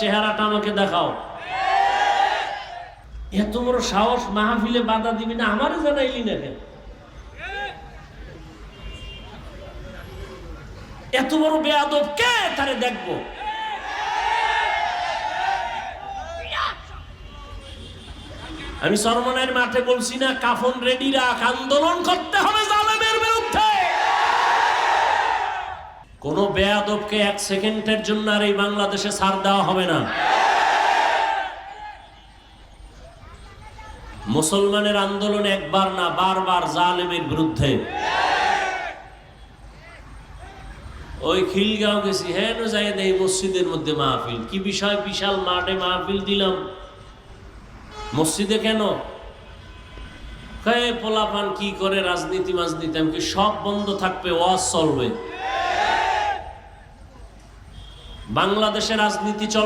চেহারাটা আমাকে দেখাও। এত বড় সাহস, মাহফিলে বাধা দিবি না, আমারে জানাইলি না কেন? এত বড় বেয়াদব কে? তারে দেখবো। আমি চরমনাইয়ের মাঠে বলছি না, কাফন রেডি রাখ, আন্দোলন করতে হবে জালেমের বিরুদ্ধে। কোন বেয়াদবকে এক সেকেন্ডের জন্য আর এই বাংলাদেশে ছাড় দেওয়া হবে না। মুসলমানের আন্দোলন একবার না, বারবার জালেমের বিরুদ্ধে। ওই খিলগাঁও গেছি, হ্যাঁ যাই দেই মসজিদের মধ্যে মাহফিল। কি বিষয়? বিশাল মাঠে মাহফিল দিলাম, মসজিদে কেন? পোলাপান কি করে রাজনীতি মাজনীতি, আমি সব বন্ধ থাকবে, ওয়াজ চলবে, বাংলাদেশে রাজনীতি চলবে।